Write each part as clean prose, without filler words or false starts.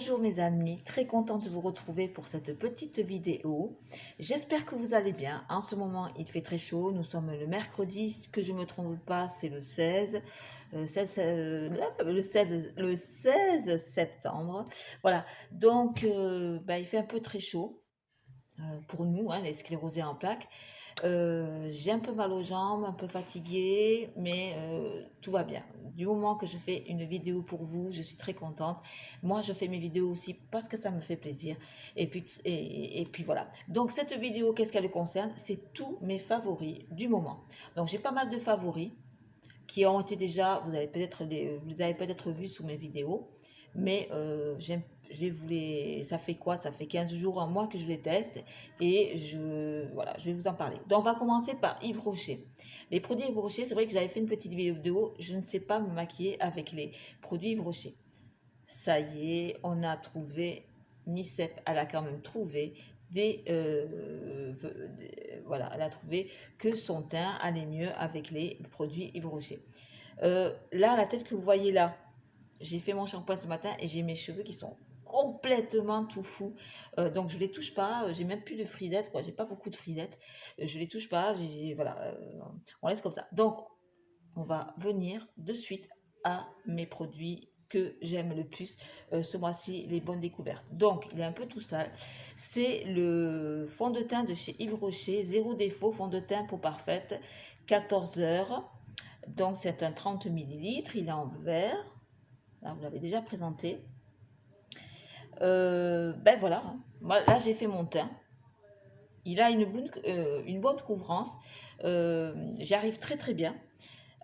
Bonjour mes amis, très contente de vous retrouver pour cette petite vidéo. J'espère que vous allez bien. En ce moment, il fait très chaud. Nous sommes le mercredi, que je ne me trompe pas, c'est le 16, 16 septembre. Voilà, donc il fait un peu très chaud pour nous, hein, les sclérosés en plaques. J'ai un peu mal aux jambes, un peu fatiguée, mais tout va bien. Du moment que je fais une vidéo pour vous, je suis très contente. Moi, je fais mes vidéos aussi parce que ça me fait plaisir. Et puis voilà. Donc cette vidéo, qu'est-ce qu'elle concerne? C'est tous mes favoris du moment. Donc j'ai pas mal de favoris qui ont été déjà, vous avez peut-être vu sous mes vidéos, mais je vais vous les, ça fait quoi? Ça fait 15 jours, un mois que je les teste et voilà, je vais vous en parler. Donc on va commencer par Yves Rocher. Les produits Yves Rocher, c'est vrai que j'avais fait une petite vidéo, je ne sais pas me maquiller avec les produits Yves Rocher. Ça y est, on a trouvé, Micep, elle a quand même trouvé voilà, elle a trouvé que son teint allait mieux avec les produits Yves Rocher. Là, la tête que vous voyez là, j'ai fait mon shampoing ce matin et j'ai mes cheveux qui sont complètement tout fous. Donc je les touche pas, j'ai même plus de frisettes, quoi. J'ai pas beaucoup de frisettes. Je les touche pas, voilà, on laisse comme ça. Donc on va venir de suite à mes produits que j'aime le plus ce mois-ci, les bonnes découvertes. Donc, il est un peu tout sale. C'est le fond de teint de chez Yves Rocher, zéro défaut, fond de teint peau parfaite, 14 heures. Donc, c'est un 30 millilitres, il est en verre. Là, vous l'avez déjà présenté. Ben voilà, hein. Moi, là, j'ai fait mon teint. Il a une bonne couvrance. J'arrive très très bien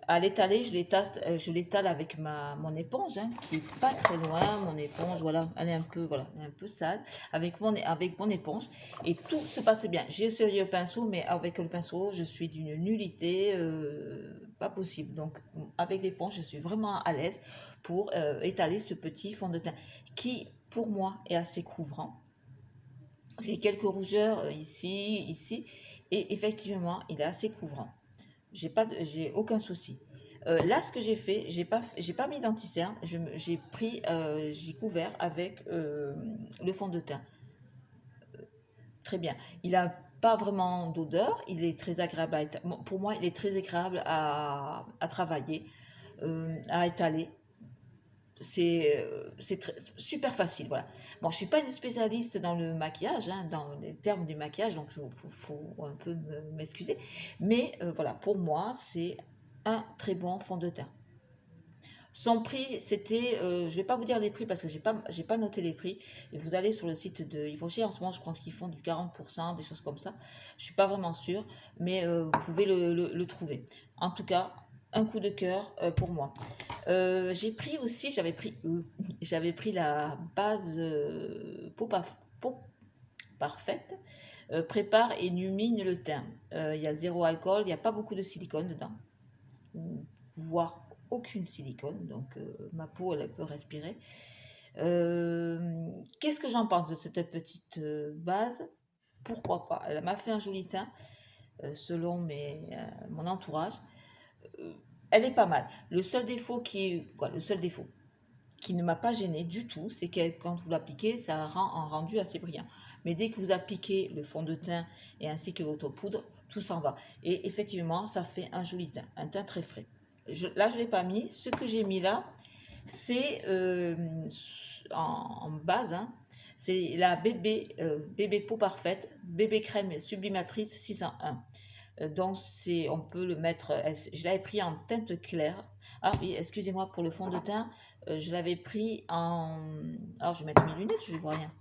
à l'étaler. Je l'étale avec mon éponge, hein, qui est pas très loin. Mon éponge, voilà, elle est un peu, voilà, elle est un peu sale. Avec mon éponge, et tout se passe bien. J'ai essayé le pinceau, mais avec le pinceau, je suis d'une nullité, pas possible. Donc, avec l'éponge, je suis vraiment à l'aise pour étaler ce petit fond de teint qui, pour moi, est assez couvrant. J'ai quelques rougeurs ici, et effectivement, il est assez couvrant. J'ai aucun souci. Là, ce que j'ai fait, j'ai pas mis d'anti-cerne. J'ai couvert avec le fond de teint. Très bien. Il a pas vraiment d'odeur. Il est très agréable pour moi, il est très agréable à travailler, à étaler. C'est super facile, voilà. Bon, je suis pas une spécialiste dans le maquillage, hein, dans les termes du maquillage, donc faut un peu m'excuser. Mais voilà, pour moi, c'est un très bon fond de teint. Son prix, c'était, je vais pas vous dire les prix parce que j'ai pas noté les prix. Et vous allez sur le site de Yves Rocher, en ce moment, je crois qu'ils font du 40%, des choses comme ça. Je suis pas vraiment sûre, mais vous pouvez le trouver. En tout cas, un coup de cœur pour moi. J'ai pris aussi, j'avais pris la base peau parfaite, prépare et illumine le teint. Il y a zéro alcool, il n'y a pas beaucoup de silicone dedans, voire aucune silicone, donc ma peau elle peut respirer. Qu'est-ce que j'en pense de cette petite base? Pourquoi pas? Elle m'a fait un joli teint selon mon entourage. Euh, Elle est pas mal. Le seul défaut qui ne m'a pas gêné du tout, c'est que quand vous l'appliquez, ça rend un rendu assez brillant. Mais dès que vous appliquez le fond de teint et ainsi que votre poudre, tout s'en va. Et effectivement, ça fait un joli teint, un teint très frais. Là, je ne l'ai pas mis. Ce que j'ai mis là, c'est en base, hein, c'est la bébé peau parfaite, bébé crème sublimatrice 601. Donc, on peut le mettre, je l'avais pris en teinte claire. Ah oui, excusez-moi pour le fond de teint, je l'avais pris en... Alors, je vais mettre mes lunettes, je ne vois rien.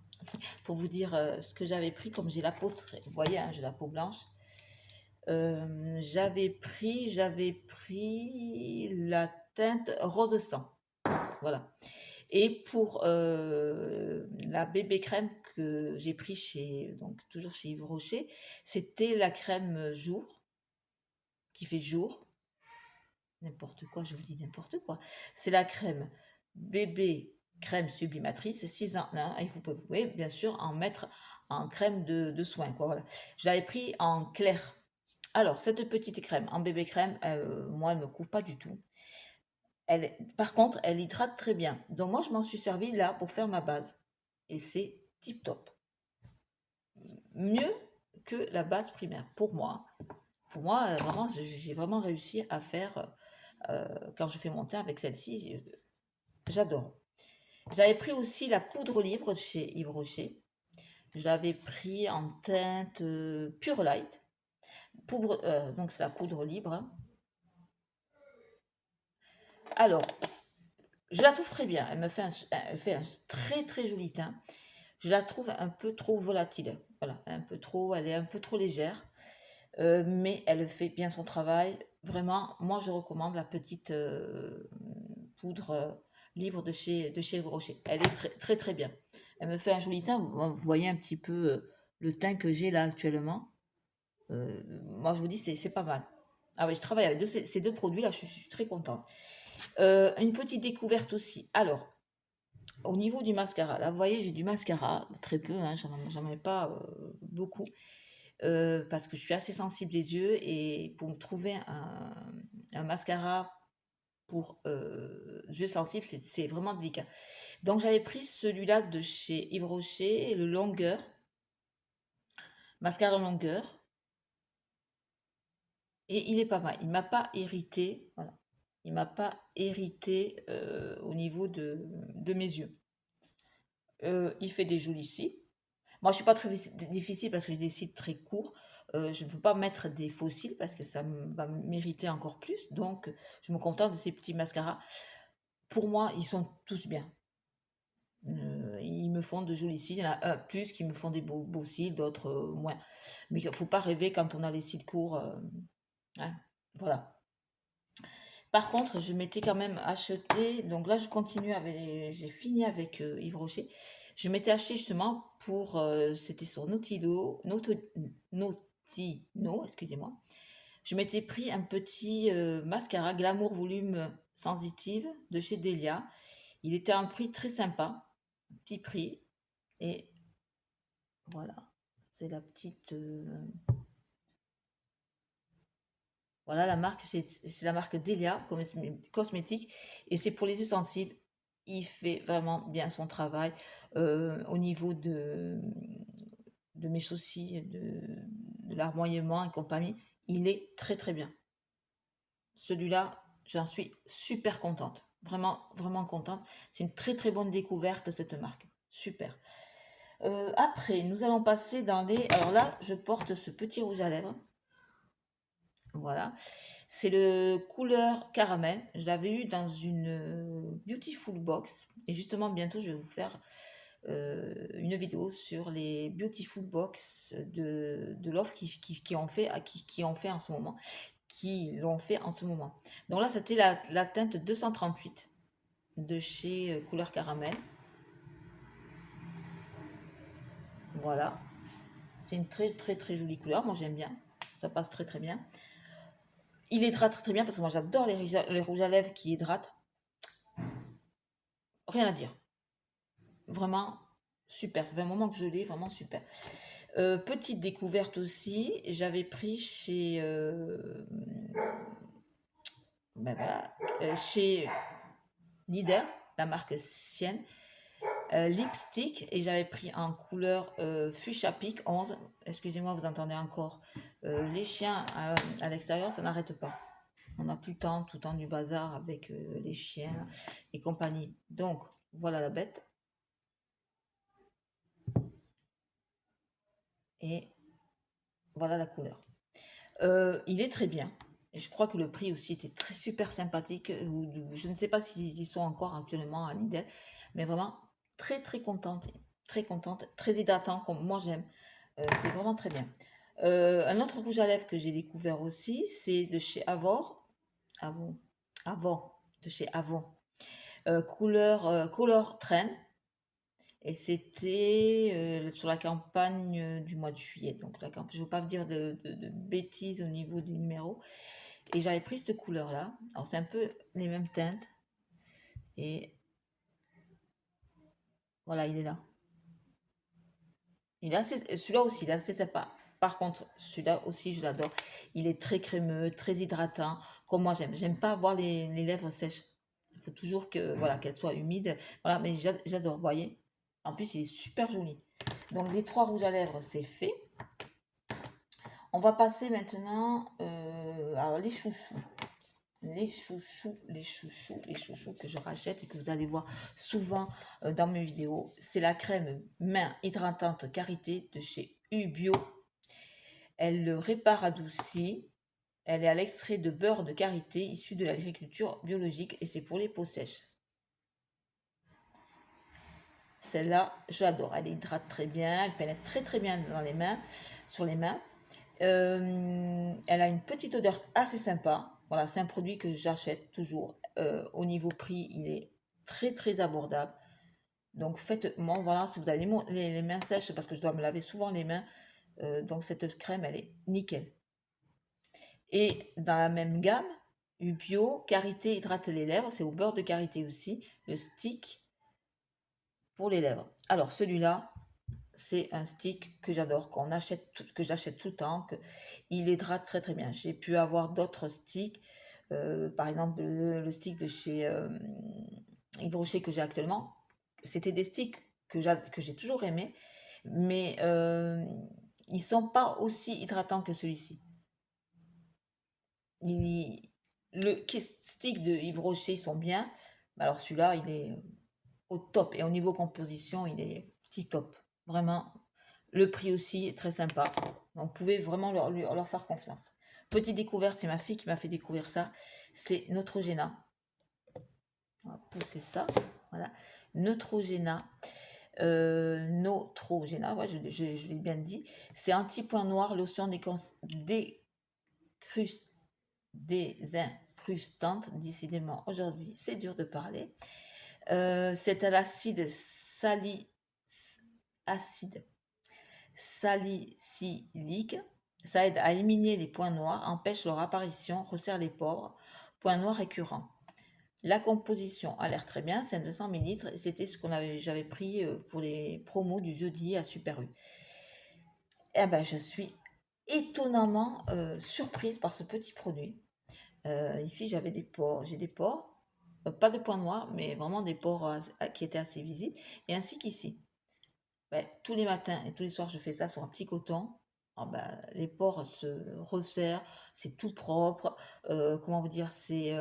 Pour vous dire ce que j'avais pris, comme j'ai la peau vous voyez, hein, j'ai la peau blanche. J'avais pris la teinte rose sang. Voilà. Et pour la bébé crème que j'ai pris donc toujours chez Yves Rocher, c'était la crème jour, qui fait jour. N'importe quoi, je vous dis n'importe quoi. C'est la crème bébé crème sublimatrice 6 en 1 et vous pouvez bien sûr en mettre en crème de soin, quoi, voilà. Je l'avais pris en clair. Alors, cette petite crème en bébé crème, moi, elle ne me couvre pas du tout. Par contre, elle hydrate très bien. Donc moi, je m'en suis servi là pour faire ma base. et c'est tip top. Mieux que la base primaire, pour moi. Pour moi, vraiment, j'ai vraiment réussi à faire, quand je fais mon teint avec celle-ci, j'adore. J'avais pris aussi la poudre libre chez Yves Rocher. Je l'avais pris en teinte Pure Light. Donc c'est la poudre libre, hein. Alors, je la trouve très bien. Elle fait un très très joli teint. Je la trouve un peu trop volatile. Voilà, elle est un peu trop légère. Mais elle fait bien son travail. Vraiment, moi je recommande la petite poudre libre de chez Yves Rocher. Elle est très très très bien. Elle me fait un joli teint. Vous voyez un petit peu le teint que j'ai là actuellement. Moi je vous dis, c'est pas mal. Ah oui, je travaille avec ces deux produits là, je suis très contente. Une petite découverte aussi. Alors, au niveau du mascara, là vous voyez, j'ai du mascara, très peu, hein, j'en mets pas beaucoup. Parce que je suis assez sensible des yeux et pour me trouver un mascara pour yeux sensibles, c'est vraiment délicat. Donc j'avais pris celui-là de chez Yves Rocher, le longueur, mascara longueur, et il est pas mal. Il m'a pas irrité, voilà. Il m'a pas irrité au niveau de mes yeux. Il fait des jolis cils. Moi, je suis pas très difficile parce que j'ai des cils très courts. Je ne peux pas mettre des faux cils parce que ça va m'irriter encore plus. Donc, je me contente de ces petits mascaras. Pour moi, ils sont tous bien. Ils me font de jolis cils. Il y en a un plus qui me font des beaux cils, d'autres moins. Mais il ne faut pas rêver quand on a les cils courts. Hein, voilà. Par contre, je m'étais quand même acheté. Donc là, je continue avec. J'ai fini avec Yves Rocher. Je m'étais acheté justement pour. C'était sur Notino, excusez-moi. Je m'étais pris un petit mascara Glamour Volume Sensitive de chez Delia. Il était à un prix très sympa. Petit prix. Et voilà. C'est la petite. Voilà, la marque, c'est la marque Delia Cosmétique et c'est pour les yeux sensibles. Il fait vraiment bien son travail au niveau de mes soucis, de larmoiement et compagnie. Il est très très bien. Celui-là, j'en suis super contente. Vraiment, vraiment contente. C'est une très très bonne découverte cette marque. Super. Après, nous allons passer dans les... Alors là, je porte ce petit rouge à lèvres. Voilà. C'est le couleur caramel. Je l'avais eu dans une Beautiful Box. Et justement, bientôt, je vais vous faire une vidéo sur les Beautiful Box de l'offre qui ont fait, qui ont fait en ce moment. Qui l'ont fait en ce moment. Donc là, c'était la teinte 238 de chez Couleur Caramel. Voilà. C'est une très très très jolie couleur. Moi, j'aime bien. Ça passe très très bien. Il hydrate très, très bien parce que moi, j'adore les rouges à lèvres qui hydratent. Rien à dire. Vraiment super. Ça fait un moment que je l'ai, vraiment super. Petite découverte aussi, j'avais pris chez, ben voilà, chez Lidl, la marque Sienne, lipstick et j'avais pris en couleur fuchsia pic 11. Excusez-moi, vous entendez encore les chiens à l'extérieur, ça n'arrête pas. On a tout le temps du bazar avec les chiens et compagnie. Donc, voilà la bête. Et voilà la couleur. Il est très bien. Et je crois que le prix aussi était super sympathique. Je ne sais pas s'ils y sont encore actuellement à Lidl, mais vraiment très très contente, très hydratant comme moi j'aime. C'est vraiment très bien. Un autre rouge à lèvres que j'ai découvert aussi, c'est de chez Avon, de chez Avon, couleur Color Trend. Et c'était sur la campagne du mois de juillet. Donc, je ne veux pas vous dire de bêtises au niveau du numéro. Et j'avais pris cette couleur-là. Alors, c'est un peu les mêmes teintes. Et voilà, il est là. Et là, celui-là aussi, là, c'est sympa. Par contre, celui-là aussi, je l'adore. Il est très crémeux, très hydratant, comme moi j'aime. J'aime pas avoir les lèvres sèches. Il faut toujours que, voilà, qu'elles soient humides. Voilà, mais j'adore, vous voyez. En plus, il est super joli. Donc, les 3 rouges à lèvres, c'est fait. On va passer maintenant alors les chouchous. Les chouchous que je rachète et que vous allez voir souvent dans mes vidéos. C'est la crème main hydratante Karité de chez Ubio. Elle répare, adoucit. Elle est à l'extrait de beurre de karité issu de l'agriculture biologique et c'est pour les peaux sèches. Celle-là, je l'adore. Elle hydrate très bien, elle pénètre très très bien dans les mains, sur les mains. Elle a une petite odeur assez sympa. Voilà, c'est un produit que j'achète toujours. Au niveau prix, il est très très abordable. Donc faites-moi, voilà, si vous avez les mains sèches, parce que je dois me laver souvent les mains, donc cette crème, elle est nickel. Et dans la même gamme, Ubio, Karité hydrate les lèvres, c'est au beurre de karité aussi, le stick pour les lèvres. Alors celui-là, c'est un stick que j'adore, que j'achète tout le temps, il hydrate très très bien. J'ai pu avoir d'autres sticks, par exemple le stick de chez Yves Rocher que j'ai actuellement. C'était des sticks que j'ai toujours aimé, mais ils sont pas aussi hydratants que celui-ci. Le stick de Yves Rocher, ils sont bien. Alors celui-là, il est au top. Et au niveau composition, il est tip top. Vraiment. Le prix aussi est très sympa. Donc vous pouvez vraiment leur faire confiance. Petite découverte, c'est ma fille qui m'a fait découvrir ça. C'est Neutrogena. On va pousser ça. Voilà. Neutrogena. Neutrogena, ouais, je l'ai bien dit. C'est anti-point noir, lotion désincrustante. Décidément, aujourd'hui, c'est dur de parler. C'est à l'acide salicylique. Ça aide à éliminer les points noirs, empêche leur apparition, resserre les pores, points noirs récurrents. La composition a l'air très bien, c'est 200 ml et c'était ce j'avais pris pour les promos du jeudi à Super U. Eh ben, je suis étonnamment surprise par ce petit produit. Ici, j'ai des pores, pas de points noirs, mais vraiment des pores qui étaient assez visibles, et ainsi qu'ici. Ben, tous les matins et tous les soirs, je fais ça sur un petit coton. Oh, ben, les pores se resserrent, c'est tout propre. Comment vous dire, c'est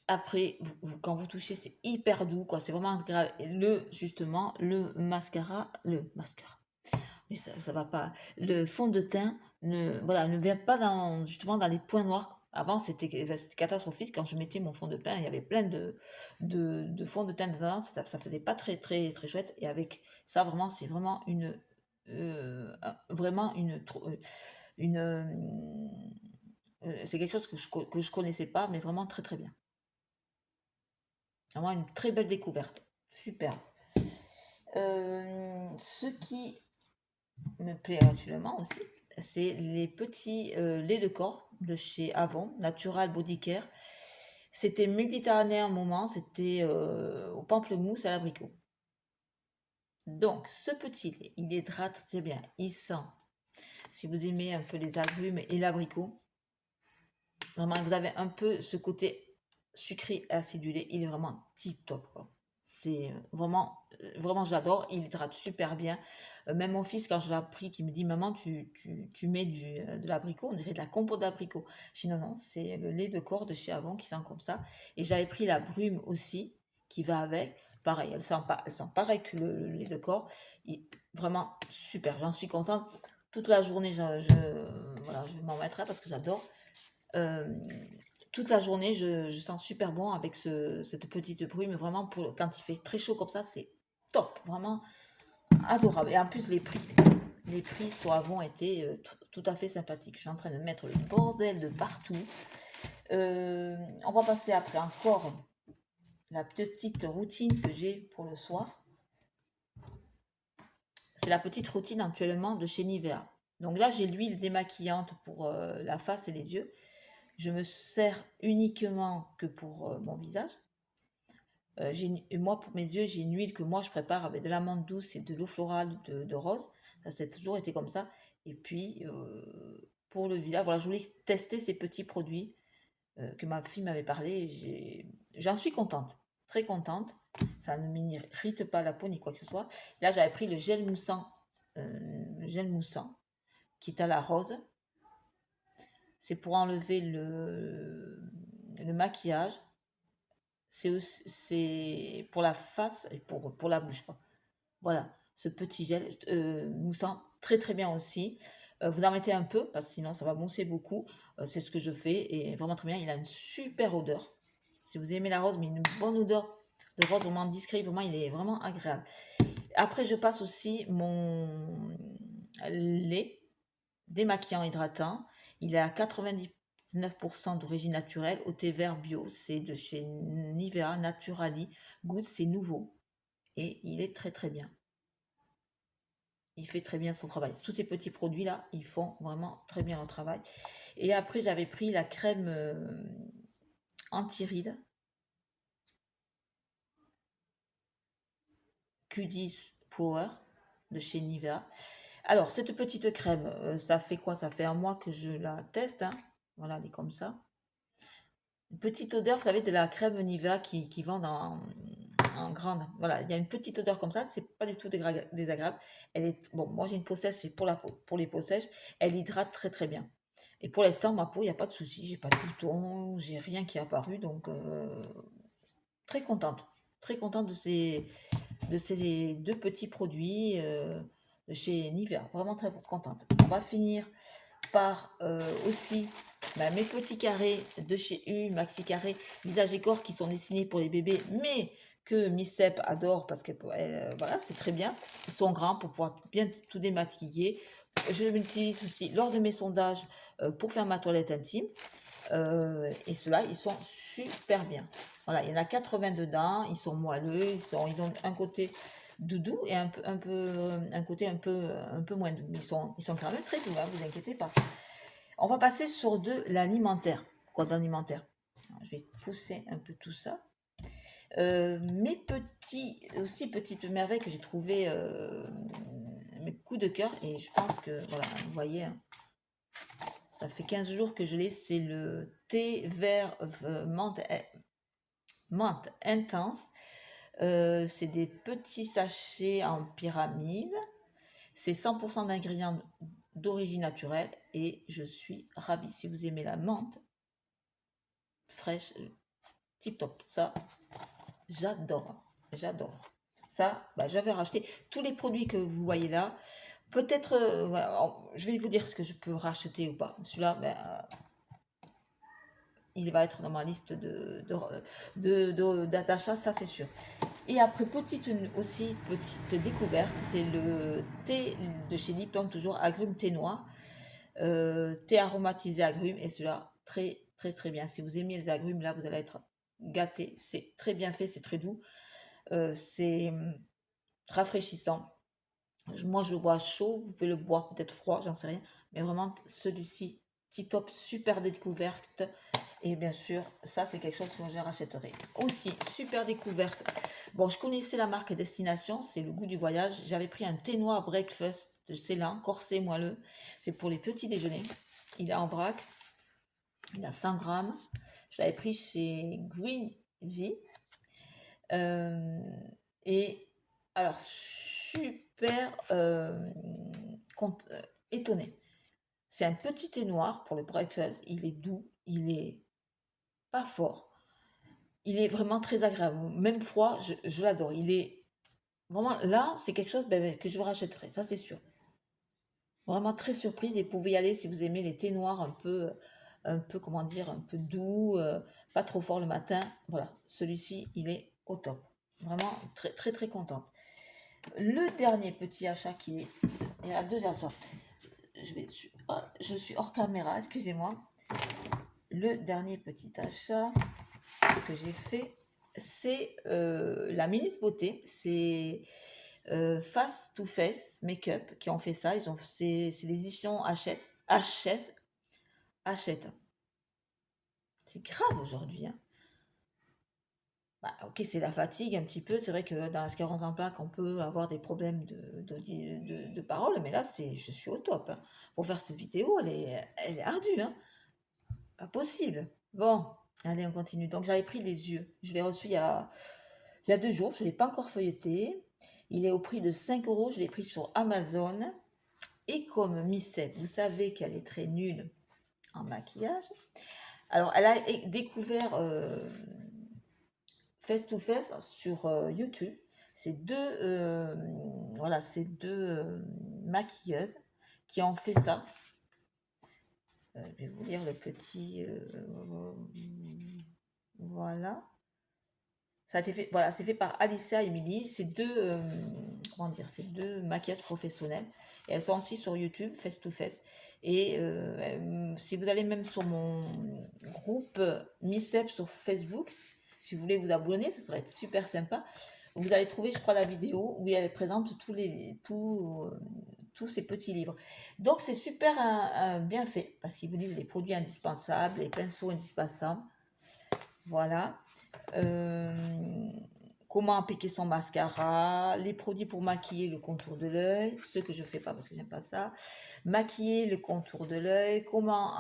après, quand vous touchez, c'est hyper doux, quoi. C'est vraiment agréable. Et justement, le mascara, mais ça va pas. Le fond de teint ne vient pas justement dans les points noirs. Avant, c'était catastrophique. Quand je mettais mon fond de teint, il y avait plein de fond de teint dedans. Ça faisait pas très, très, très chouette. Et avec ça, vraiment, c'est vraiment c'est quelque chose que je connaissais pas, mais vraiment très, très bien. Vraiment une très belle découverte. Super. Ce qui me plaît actuellement aussi, c'est les petits laits de corps de chez Avon, Natural Body Care. C'était méditerranéen un moment, c'était au pamplemousse à l'abricot. Donc, ce petit lait, il hydrate très bien, il sent. Si vous aimez un peu les agrumes et l'abricot, vraiment, vous avez un peu ce côté sucré et acidulé, il est vraiment tip top, quoi. C'est vraiment j'adore, il hydrate super bien. Même mon fils, quand je l'ai pris, qui me dit, maman, tu mets de l'abricot, on dirait de la compote d'abricot. Je dis, non, non, c'est le lait de corps de chez Avon qui sent comme ça. Et j'avais pris la brume aussi, qui va avec. Pareil, elle sent pareil que le lait de corps. Vraiment super, j'en suis contente. Toute la journée, voilà, je vais m'en mettre parce que j'adore. Toute la journée, je sens super bon avec cette petite brume. Vraiment, quand il fait très chaud comme ça, c'est top. Vraiment adorable. Et en plus, les prix sur Avon étaient tout à fait sympathiques. Je suis en train de mettre le bordel de partout. On va passer après encore la petite routine que j'ai pour le soir. C'est la petite routine actuellement de chez Nivea. Donc là, j'ai l'huile démaquillante pour la face et les yeux. Je me sers uniquement que pour mon visage. Moi, pour mes yeux, j'ai une huile que moi je prépare avec de l'amande douce et de l'eau florale de rose. Ça a toujours été comme ça. Et puis, pour le visage, voilà, je voulais tester ces petits produits que ma fille m'avait parlé. J'en suis contente. très contente. Ça ne m'irrite pas la peau ni quoi que ce soit. Là, j'avais pris le gel moussant qui est à la rose. C'est pour enlever le maquillage. C'est pour la face et pour la bouche, quoi. Voilà, ce petit gel moussant, très très bien aussi. Vous en mettez un peu, parce que sinon ça va mousser beaucoup. C'est ce que je fais, et vraiment très bien. Il a une super odeur. Si vous aimez la rose, mais une bonne odeur de rose, vraiment discret, vraiment, il est vraiment agréable. Après, je passe aussi mon lait démaquillant hydratant. Il est à 99% d'origine naturelle, au thé vert bio. C'est de chez Nivea Naturali. Good, c'est nouveau. Et il est très très bien. Il fait très bien son travail. Tous ces petits produits-là, ils font vraiment très bien leur travail. Et après, j'avais pris la crème anti-rides Q10 Power de chez Nivea. Alors, cette petite crème, ça fait quoi? Ça fait un mois que je la teste, hein. Voilà, elle est comme ça. Une petite odeur, vous savez, de la crème Nivea qui vend en grande. Voilà, il y a une petite odeur comme ça, c'est pas du tout désagréable. Elle est, bon, moi j'ai une peau sèche, c'est pour la peau, pour les peaux sèches, elle hydrate très très bien. Et pour l'instant, ma peau, il n'y a pas de souci, j'ai pas de boutons, j'ai rien qui est apparu, donc très contente. Très contente de ces deux petits produits de chez Nivea. Vraiment très contente. On va finir par aussi mes petits carrés de chez U, Maxi Carré, visage et corps qui sont dessinés pour les bébés, mais que Miss Sep adore parce que voilà, c'est très bien. Ils sont grands pour pouvoir bien tout démaquiller. Je l'utilise aussi lors de mes sondages pour faire ma toilette intime. Et ceux-là, ils sont super bien. Voilà, il y en a 80 dedans, ils sont moelleux, ils ont un côté doudou et un côté un peu moins doux. Ils sont quand même très doux, hein, vous inquiétez pas. On va passer sur de l'alimentaire. Quoi d'alimentaire? Je vais pousser un peu tout ça. Mes petites merveilles que j'ai trouvé, mes coups de cœur, et je pense que, voilà, vous voyez, hein, ça fait 15 jours que je l'ai, c'est le thé vert menthe intense. C'est des petits sachets en pyramide. C'est 100% d'ingrédients d'origine naturelle et je suis ravie. Si vous aimez la menthe fraîche, tip top, ça, j'adore. J'adore. Ça, j'avais racheté tous les produits que vous voyez là. Peut-être, voilà, je vais vous dire ce que je peux racheter ou pas. Celui-là, il va être dans ma liste d'achat, ça c'est sûr. Et après, petite découverte, c'est le thé de chez Lipton, toujours agrumes thé noir, thé aromatisé agrumes, et cela très très très bien. Si vous aimez les agrumes, là vous allez être gâté. C'est très bien fait, c'est très doux, c'est rafraîchissant. Moi, je le bois chaud, vous pouvez le boire peut-être froid, j'en sais rien. Mais vraiment, celui-ci, tip top, super découverte. Et bien sûr, ça, c'est quelque chose que je rachèterai. Aussi, super découverte. Bon, je connaissais la marque Destination, c'est le goût du voyage. J'avais pris un thé noir breakfast de Ceylan, corsé moelleux. C'est pour les petits déjeuners. Il est en vrac. Il a 100 grammes. Je l'avais pris chez Green V. Et alors, super étonné. C'est un petit thé noir pour le breakfast. Il est doux, il est pas fort. Il est vraiment très agréable. Même froid, je l'adore. Il est vraiment là, c'est quelque chose que je rachèterai, ça c'est sûr. Vraiment très surprise et vous pouvez y aller si vous aimez les thés noirs un peu comment dire, un peu doux, pas trop fort le matin. Voilà, celui-ci, il est au top. Vraiment très très très contente. Le dernier petit achat qui est, il y a deux achats. Je suis hors caméra, excusez-moi. Le dernier petit achat que j'ai fait, c'est la Minute Beauté. C'est Face to Face Makeup qui ont fait ça. C'est les éditions Hachette. C'est grave aujourd'hui, hein. Ok, c'est la fatigue un petit peu. C'est vrai que dans la sclérose en plaques, on peut avoir des problèmes de parole, mais là, je suis au top, hein. Pour faire cette vidéo, elle est ardue, hein. Pas possible. Bon, allez, on continue. Donc, j'avais pris des yeux. Je l'ai reçu il y a il y a 2 jours, je ne l'ai pas encore feuilleté. Il est au prix de 5 euros, je l'ai pris sur Amazon. Et comme Missette, vous savez qu'elle est très nulle en maquillage. Alors, elle a découvert Face to Face sur YouTube. C'est voilà, c'est deux maquilleuses qui ont fait ça. Je vais vous lire le petit. Voilà. Ça a été fait, voilà, c'est fait par Alicia et Emily. C'est comment dire, c'est deux maquilleuses professionnelles. Et elles sont aussi sur YouTube, Face to Face. Et si vous allez même sur mon groupe Missep sur Facebook, si vous voulez vous abonner, ça serait super sympa. Vous allez trouver, je crois, la vidéo où elle présente tous ces petits livres. Donc, c'est super bien fait parce qu'ils vous disent les produits indispensables, les pinceaux indispensables. Voilà. Comment appliquer son mascara, les produits pour maquiller le contour de l'œil, ce que je fais pas parce que j'aime pas ça, maquiller le contour de l'œil, comment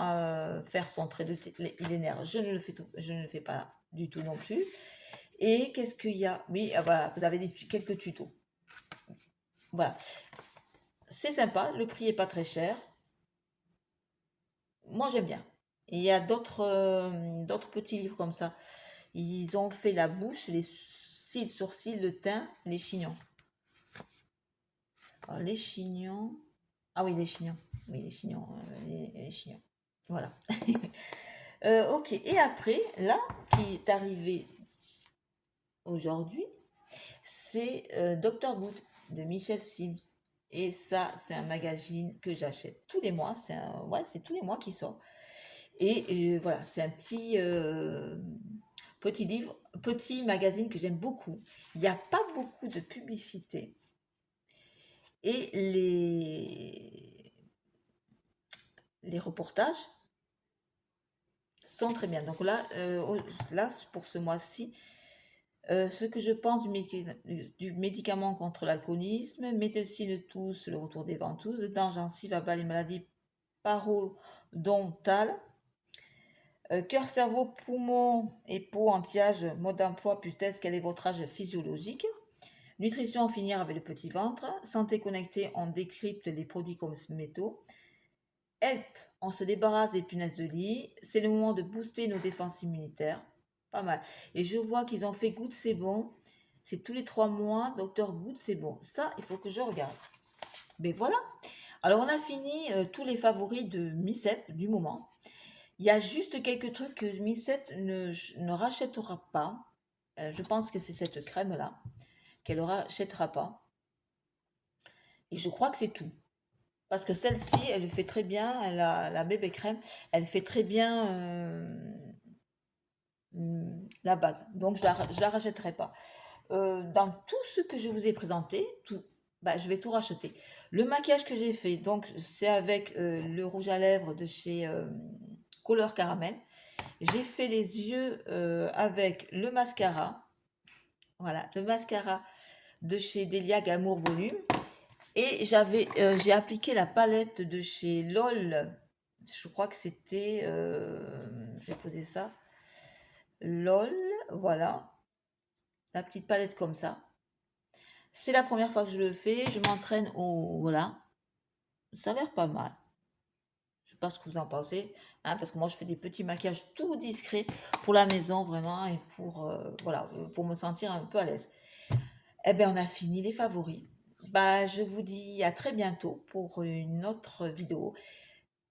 faire son trait de millénaire, je ne le fais pas du tout non plus. Et qu'est-ce qu'il y a? Oui, voilà, vous avez quelques tutos. Voilà, c'est sympa, le prix est pas très cher. Moi j'aime bien. Et il y a d'autres petits livres comme ça. Ils ont fait la bouche, les cils, sourcils, le teint, les chignons. Alors, les chignons. Ah oui, les chignons. Oui, les chignons. Les chignons. Voilà. Ok. Et après, là, qui est arrivé aujourd'hui, c'est Dr. Good de Michel Sims. Et ça, c'est un magazine que j'achète tous les mois. C'est tous les mois qui sort. Et voilà, c'est un petit livre, petit magazine que j'aime beaucoup. Il n'y a pas beaucoup de publicité. Et les reportages sont très bien. Donc là, pour ce mois-ci, ce que je pense du médicament contre l'alcoolisme, médecine de tous, le retour des ventouses, dents, gencives, abat les maladies parodontales, cœur, cerveau, poumon et peau, anti-âge, mode d'emploi, putain, quel est votre âge physiologique? Nutrition, en finir avec le petit ventre. Santé connectée, on décrypte les produits comme métaux. Help, on se débarrasse des punaises de lit. C'est le moment de booster nos défenses immunitaires. Pas mal. Et je vois qu'ils ont fait Good, c'est bon. C'est tous les 3 mois. Docteur Good, c'est bon. Ça, il faut que je regarde. Mais voilà. Alors, on a fini tous les favoris de Missette du moment. Il y a juste quelques trucs que Missette ne rachètera pas. Je pense que c'est cette crème-là qu'elle ne rachètera pas. Et je crois que c'est tout. Parce que celle-ci, elle le fait très bien. La bébé crème, elle fait très bien la base. Donc, je la rachèterai pas. Dans tout ce que je vous ai présenté, je vais tout racheter. Le maquillage que j'ai fait, donc c'est avec le rouge à lèvres de chez Couleur Caramel. J'ai fait les yeux avec le mascara. Voilà, le mascara de chez Delia Glamour Volume. Et j'ai appliqué la palette de chez LOL. Je crois que c'était... j'ai posé ça. LOL, voilà. La petite palette comme ça. C'est la première fois que je le fais. Je m'entraîne au... Voilà. Ça a l'air pas mal. Je sais pas ce que vous en pensez. Hein, parce que moi, je fais des petits maquillages tout discrets pour la maison, vraiment. Et voilà, pour me sentir un peu à l'aise. Eh bien, on a fini les favoris. Je vous dis à très bientôt pour une autre vidéo.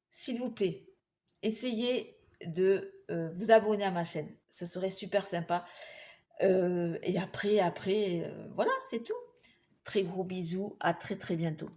S'il vous plaît, essayez de vous abonner à ma chaîne. Ce serait super sympa. Et après, voilà, c'est tout. Très gros bisous. À très très bientôt.